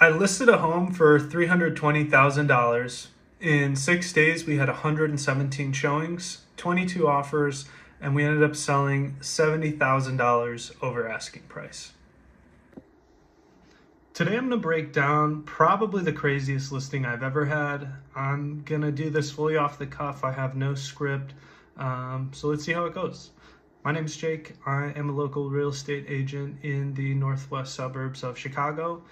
I listed a home for $320,000. In 6 days, we had 117 showings, 22 offers, and we ended up selling $70,000 over asking price. Today, I'm going to break down probably the craziest listing I've ever had. I'm going to do this fully off the cuff. I have no script. So let's see how it goes. My name is Jake. I am a local real estate agent in the northwest suburbs of Chicago.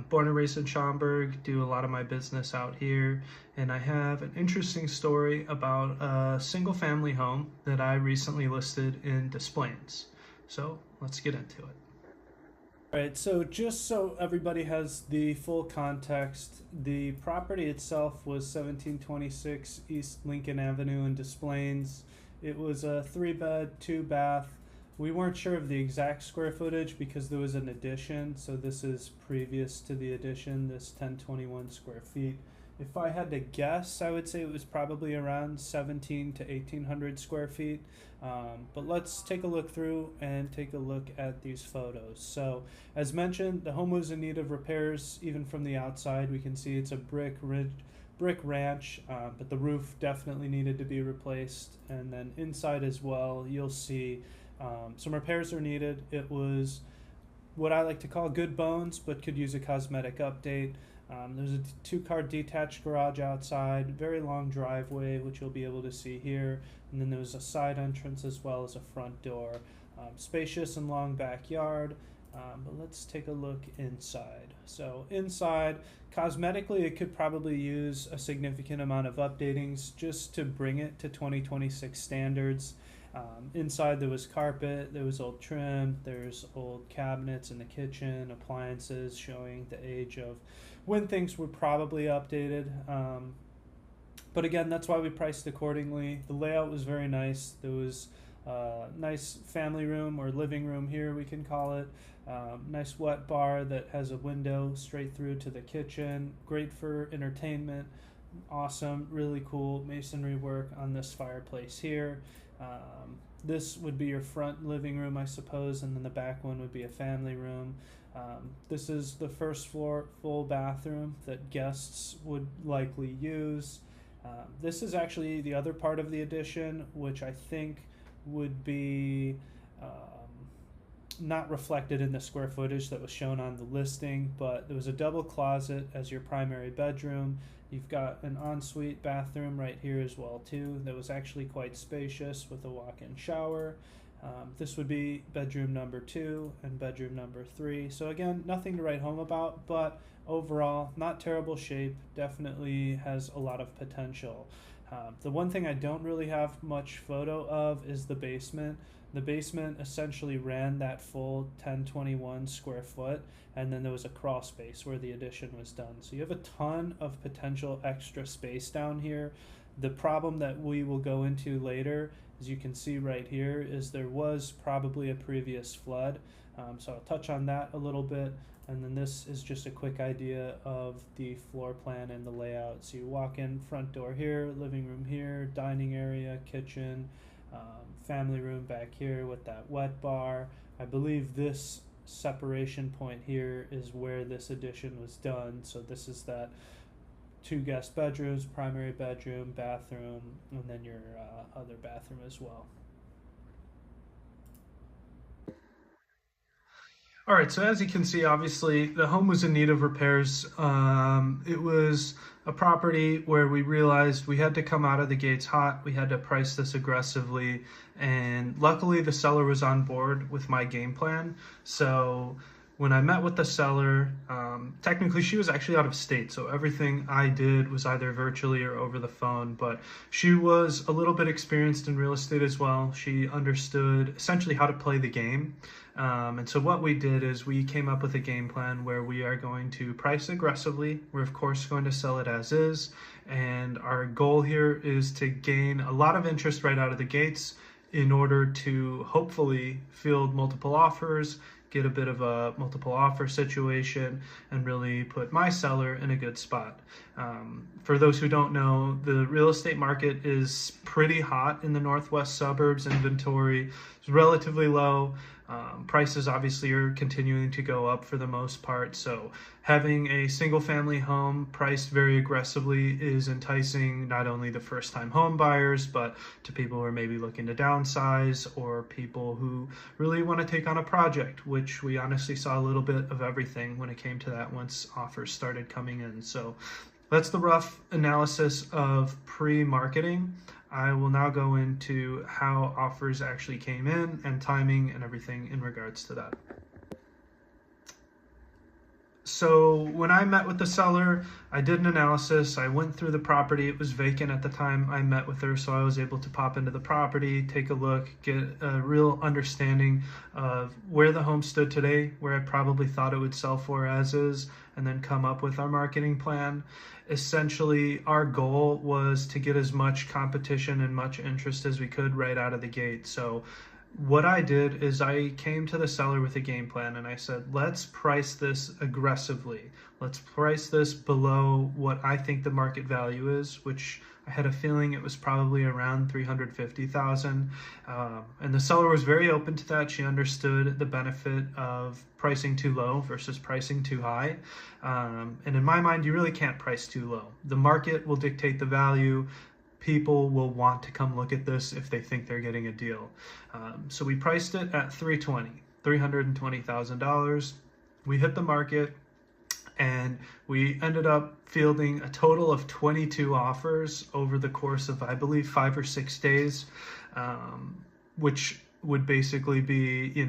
Born and raised in Schaumburg, do a lot of my business out here, and I have an interesting story about a single family home that I recently listed in Des Plaines. So let's get into it. All right, so just so everybody has the full context, the property itself was 1726 East Lincoln Avenue in Des Plaines. It was a 3-bed, 2-bath. We weren't sure of the exact square footage because there was an addition, so this is previous to the addition, this 1021 square feet. If I had to guess, I would say it was probably around 17 to 1800 square feet. But let's take a look through and take a look at these photos. So, as mentioned, the home was in need of repairs even from the outside. We can see it's a brick ranch, but the roof definitely needed to be replaced. And then inside as well, you'll see some repairs are needed. It was what I like to call good bones, but could use a cosmetic update. There's a 2-car detached garage outside, very long driveway, which you'll be able to see here, and then there's a side entrance as well as a front door. Spacious and long backyard, but let's take a look inside. So inside, cosmetically, it could probably use a significant amount of updatings just to bring it to 2026 standards. Inside there was carpet, there was old trim, there's old cabinets in the kitchen, appliances showing the age of when things were probably updated. But again, that's why we priced accordingly. The layout was very nice. There was a nice family room or living room here, we can call it. Nice wet bar that has a window straight through to the kitchen. Great for entertainment. Awesome, really cool masonry work on this fireplace here. This would be your front living room, I suppose, and then the back one would be a family room. This is the first floor full bathroom that guests would likely use. This is actually the other part of the addition, which I think would be not reflected in the square footage that was shown on the listing, but there was a double closet as your primary bedroom. You've got an ensuite bathroom right here as well too that was actually quite spacious with a walk-in shower. This would be bedroom number 2 and bedroom number 3. So again, nothing to write home about, but overall, not terrible shape, definitely has a lot of potential. The one thing I don't really have much photo of is the basement. The basement essentially ran that full 1021 square foot, and then there was a crawl space where the addition was done. So you have a ton of potential extra space down here. The problem that we will go into later, as you can see right here, is there was probably a previous flood. So I'll touch on that a little bit. And then this is just a quick idea of the floor plan and the layout. So you walk in, front door here, living room here, dining area, kitchen, family room back here with that wet bar. I believe this separation point here is where this addition was done. So this is that 2 guest bedrooms, primary bedroom, bathroom, and then your other bathroom as well. All right, so as you can see, obviously the home was in need of repairs. It was a property where we realized we had to come out of the gates hot. We had to price this aggressively, and luckily the seller was on board with my game plan. So when I met with the seller, technically she was actually out of state, so everything I did was either virtually or over the phone, but she was a little bit experienced in real estate as well. She understood essentially how to play the game. And so what we did is we came up with a game plan where we are going to price aggressively. We're of course going to sell it as is, and our goal here is to gain a lot of interest right out of the gates in order to hopefully field multiple offers, get a bit of a multiple offer situation, and really put my seller in a good spot. For those who don't know, the real estate market is pretty hot in the northwest suburbs. Inventory is relatively low. Prices obviously are continuing to go up for the most part, so having a single family home priced very aggressively is enticing not only the first time home buyers, but to people who are maybe looking to downsize, or people who really want to take on a project, which we honestly saw a little bit of everything when it came to that once offers started coming in. So that's the rough analysis of pre-marketing. I will now go into how offers actually came in and timing and everything in regards to that. So when I met with the seller, I did an analysis. I went through the property. It was vacant at the time I met with her, so I was able to pop into the property, take a look, get a real understanding of where the home stood today, where I probably thought it would sell for as is, and then come up with our marketing plan. Essentially, our goal was to get as much competition and much interest as we could right out of the gate. So what I did is I came to the seller with a game plan, and I said, let's price this aggressively. Let's price this below what I think the market value is, which I had a feeling it was probably around $350,000. And the seller was very open to that. She understood the benefit of pricing too low versus pricing too high. And in my mind, you really can't price too low. The market will dictate the value. People will want to come look at this if they think they're getting a deal. So we priced it at $320,000. We hit the market, and we ended up fielding a total of 22 offers over the course of, I believe, 5 or 6 days, which would basically be,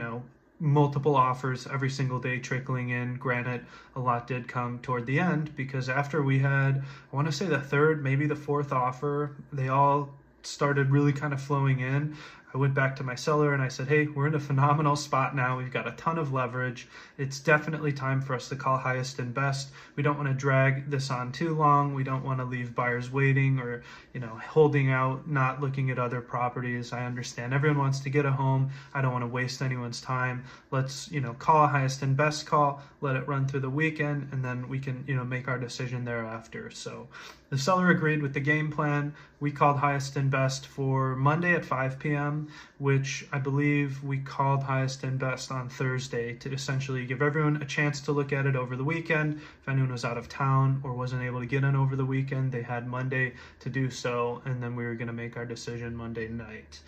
multiple offers every single day trickling in. Granted, a lot did come toward the end, because after we had, I want to say the third, maybe the fourth offer, they all started really kind of flowing in. I went back to my seller and I said, hey, we're in a phenomenal spot now. We've got a ton of leverage. It's definitely time for us to call highest and best. We don't want to drag this on too long. We don't want to leave buyers waiting or, holding out, not looking at other properties. I understand everyone wants to get a home. I don't want to waste anyone's time. Let's, call a highest and best call, let it run through the weekend, and then we can, make our decision thereafter. So the seller agreed with the game plan. We called highest and best for Monday at 5 p.m., which I believe we called highest and best on Thursday to essentially give everyone a chance to look at it over the weekend. If anyone was out of town or wasn't able to get in over the weekend, they had Monday to do so, and then we were going to make our decision Monday night.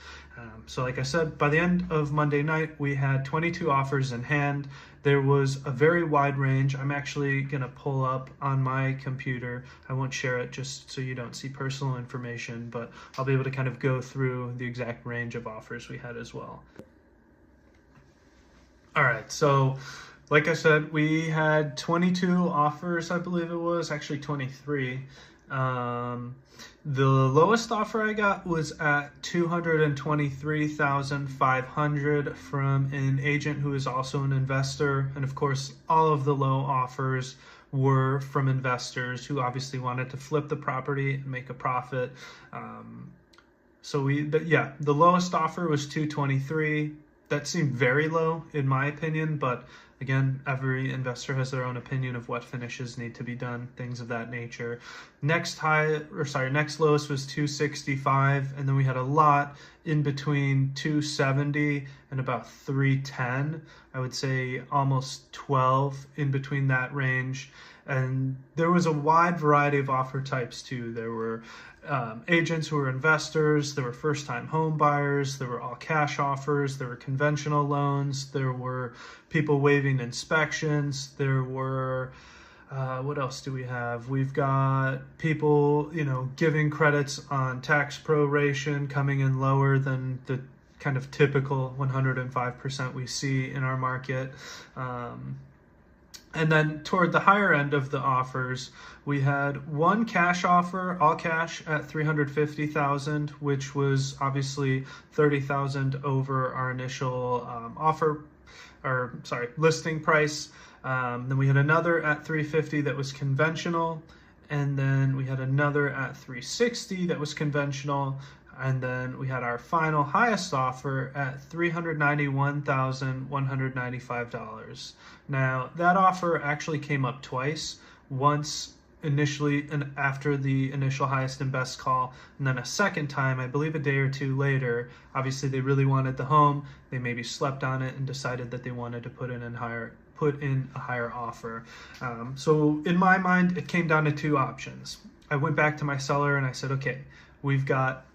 So like I said, by the end of Monday night, we had 22 offers in hand. There was a very wide range. I'm actually going to pull up on my computer. I won't share it just so you don't see personal information, but I'll be able to kind of go through the exact range of offers we had as well. All right, so like I said, we had 22 offers, I believe it was, actually 23. The lowest offer I got was at $223,500 from an agent who is also an investor. And of course, all of the low offers were from investors who obviously wanted to flip the property and make a profit. The lowest offer was $223,000. That seemed very low in my opinion, but again, every investor has their own opinion of what finishes need to be done, things of that nature. Next lowest was $265,000, and then we had a lot in between $270,000 and about $310,000. I would say almost 12 in between that range. And there was a wide variety of offer types too. There were agents who were investors, there were first-time home buyers, there were all cash offers, there were conventional loans, there were people waiving inspections, there were what else do we have? We've got people, giving credits on tax proration, coming in lower than the kind of typical 105% we see in our market. And then toward the higher end of the offers, we had one cash offer, all cash at $350,000, which was obviously $30,000 over our initial listing price. Then we had another at $350,000 that was conventional, and then we had another at $360,000 that was conventional. And then we had our final highest offer at $391,195. Now, that offer actually came up twice. Once initially and after the initial highest and best call, and then a second time, I believe a day or two later. Obviously they really wanted the home, they maybe slept on it and decided that they wanted to put in a higher offer. So in my mind, it came down to two options. I went back to my seller and I said, okay, we've got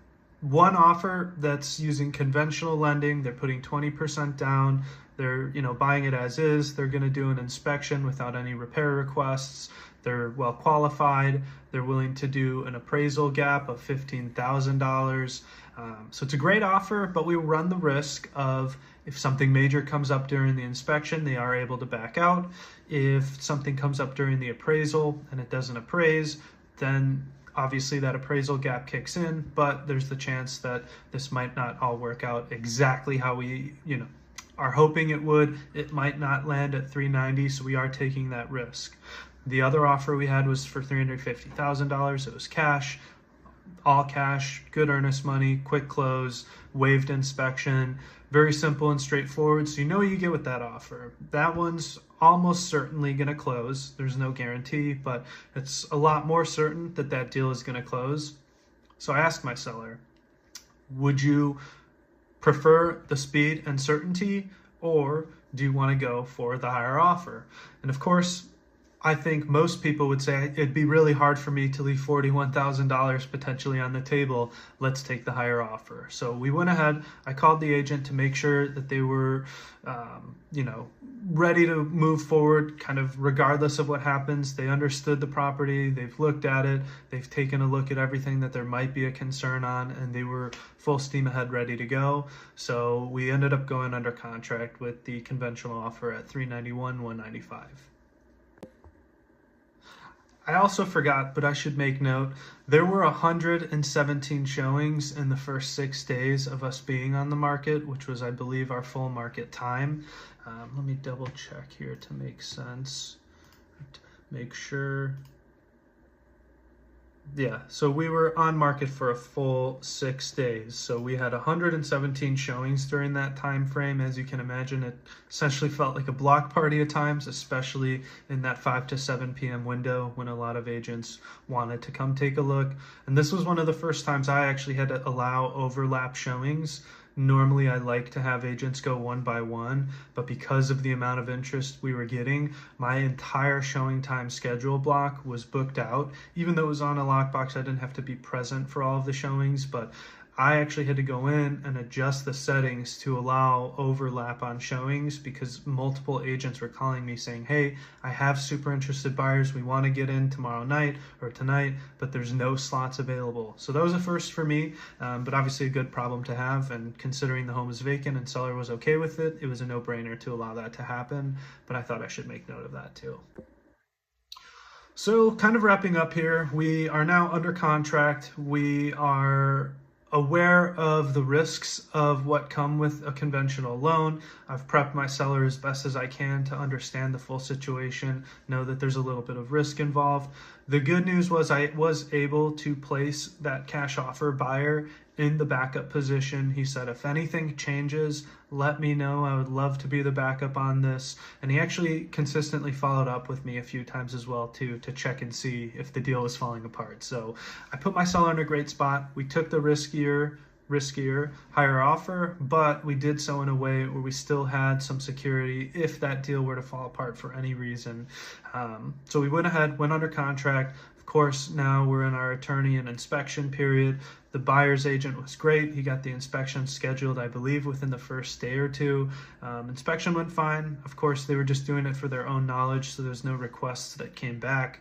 one offer that's using conventional lending. They're putting 20% down. They're, buying it as is. They're going to do an inspection without any repair requests. They're well qualified. They're willing to do an appraisal gap of $15,000. So it's a great offer, but we run the risk of, if something major comes up during the inspection, they are able to back out. If something comes up during the appraisal and it doesn't appraise, then obviously that appraisal gap kicks in, but there's the chance that this might not all work out exactly how we, are hoping it would. It might not land at 390, so we are taking that risk. The other offer we had was for $350,000. It was cash, all cash, good earnest money, quick close, waived inspection, very simple and straightforward. So you know what you get with that offer. That one's almost certainly going to close. There's no guarantee, but it's a lot more certain that that deal is going to close. So I asked my seller, would you prefer the speed and certainty, or do you want to go for the higher offer? And of course, I think most people would say it'd be really hard for me to leave $41,000 potentially on the table. Let's take the higher offer. So we went ahead. I called the agent to make sure that they were, ready to move forward, kind of regardless of what happens. They understood the property. They've looked at it. They've taken a look at everything that there might be a concern on, and they were full steam ahead, ready to go. So we ended up going under contract with the conventional offer at $391,195. I also forgot, but I should make note, there were 117 showings in the first 6 days of us being on the market, which was, I believe, our full market time. Let me double check here to make sense, make sure. Yeah, so we were on market for a full 6 days. So we had 117 showings during that time frame. As you can imagine, it essentially felt like a block party at times, especially in that 5 to 7 p.m. window when a lot of agents wanted to come take a look. And this was one of the first times I actually had to allow overlap showings. Normally I like to have agents go one by one, but because of the amount of interest we were getting, my entire showing time schedule block was booked out. Even though it was on a lockbox, I didn't have to be present for all of the showings, but I actually had to go in and adjust the settings to allow overlap on showings because multiple agents were calling me saying, hey, I have super interested buyers. We want to get in tomorrow night or tonight, but there's no slots available. So that was a first for me, but obviously a good problem to have. And considering the home was vacant and seller was okay with it, it was a no-brainer to allow that to happen. But I thought I should make note of that too. So kind of wrapping up here, we are now under contract. We are aware of the risks of what come with a conventional loan. I've prepped my seller as best as I can to understand the full situation, know that there's a little bit of risk involved. The good news was I was able to place that cash offer buyer in the backup position. He said, if anything changes, let me know. I would love to be the backup on this. And he actually consistently followed up with me a few times as well too, to check and see if the deal was falling apart. So I put my seller in a great spot. We took the riskier, higher offer, but we did so in a way where we still had some security if that deal were to fall apart for any reason. So we went ahead, went under contract. Of course, now we're in our attorney and inspection period. The buyer's agent was great. He got the inspection scheduled, I believe, within the first day or two. Inspection went fine. Of course, they were just doing it for their own knowledge, so there's no requests that came back.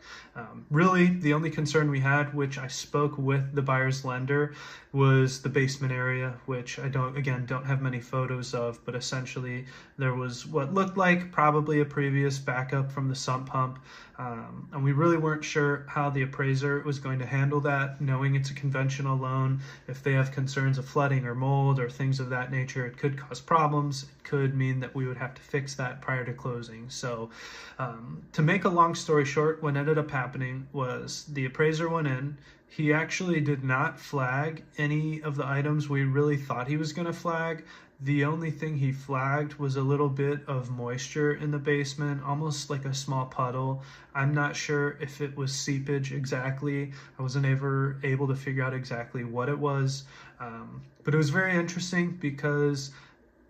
Really, the only concern we had, which I spoke with the buyer's lender, was the basement area, which I don't have many photos of, but essentially there was what looked like probably a previous backup from the sump pump. And we really weren't sure how the appraiser was going to handle that, knowing it's a conventional loan. If they have concerns of flooding or mold or things of that nature, it could cause problems. It could mean that we would have to fix that prior to closing. So to make a long story short, what ended up happening was the appraiser went in. He actually did not flag any of the items we really thought he was going to flag. The only thing he flagged was a little bit of moisture in the basement, almost like a small puddle. I'm not sure if it was seepage exactly. I wasn't ever able to figure out exactly what it was. But it was very interesting because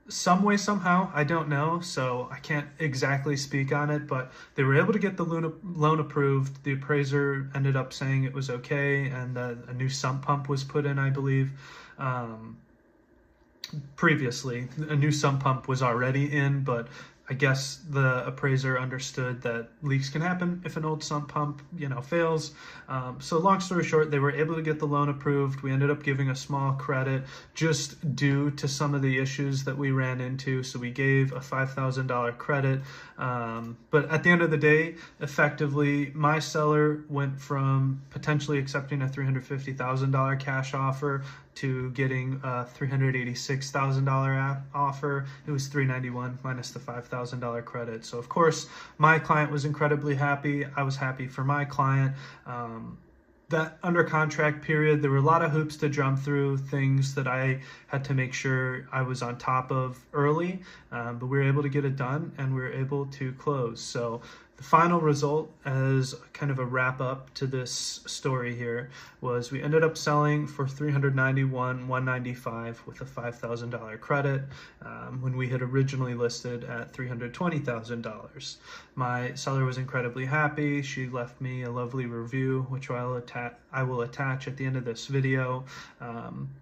some way, somehow, I don't know, so I can't exactly speak on it, but they were able to get the loan approved. The appraiser ended up saying it was okay, and a new sump pump was put in, I believe. Previously, a new sump pump was already in, but I guess the appraiser understood that leaks can happen if an old sump pump, fails. So long story short, they were able to get the loan approved. We ended up giving a small credit just due to some of the issues that we ran into. So we gave a $5,000 credit. But at the end of the day, effectively, my seller went from potentially accepting a $350,000 cash offer to getting a $386,000 offer. It was $391 minus the $5,000 credit. So of course, my client was incredibly happy. I was happy for my client. That under contract period, there were a lot of hoops to jump through, things that I had to make sure I was on top of early, but we were able to get it done and we were able to close. So the final result, as kind of a wrap up to this story here, was we ended up selling for $391,195 with a $5,000 credit, when we had originally listed at $320,000. My seller was incredibly happy. She left me a lovely review, which I will attach at the end of this video.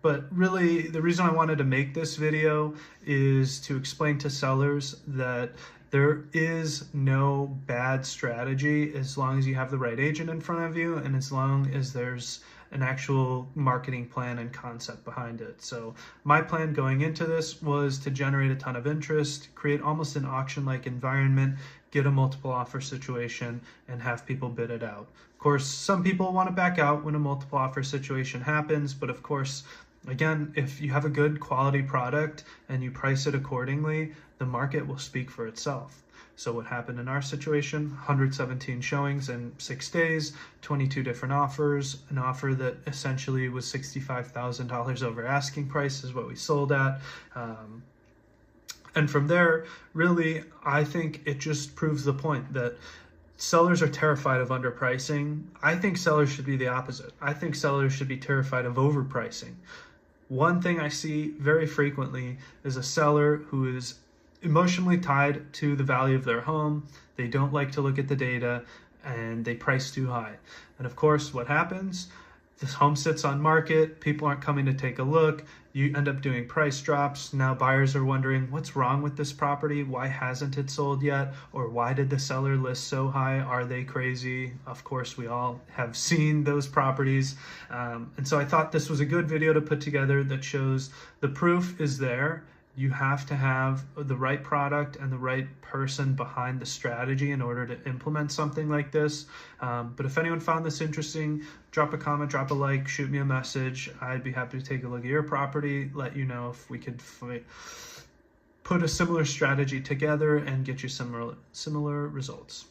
But really, the reason I wanted to make this video is to explain to sellers that there is no bad strategy as long as you have the right agent in front of you and as long as there's an actual marketing plan and concept behind it. So my plan going into this was to generate a ton of interest, create almost an auction-like environment, get a multiple offer situation, and have people bid it out. Of course, some people want to back out when a multiple offer situation happens, but of course, again, if you have a good quality product and you price it accordingly, the market will speak for itself. So what happened in our situation, 117 showings in 6 days, 22 different offers, an offer that essentially was $65,000 over asking price is what we sold at. And from there, really, I think it just proves the point that sellers are terrified of underpricing. I think sellers should be the opposite. I think sellers should be terrified of overpricing. One thing I see very frequently is a seller who is emotionally tied to the value of their home. They don't like to look at the data and they price too high. And of course, what happens? This home sits on market, people aren't coming to take a look, you end up doing price drops. Now buyers are wondering, what's wrong with this property? Why hasn't it sold yet? Or why did the seller list so high? Are they crazy? Of course, we all have seen those properties. And so I thought this was a good video to put together that shows the proof is there. You have to have the right product and the right person behind the strategy in order to implement something like this. But if anyone found this interesting, drop a comment, drop a like, shoot me a message. I'd be happy to take a look at your property, let you know if we could put a similar strategy together and get you similar results.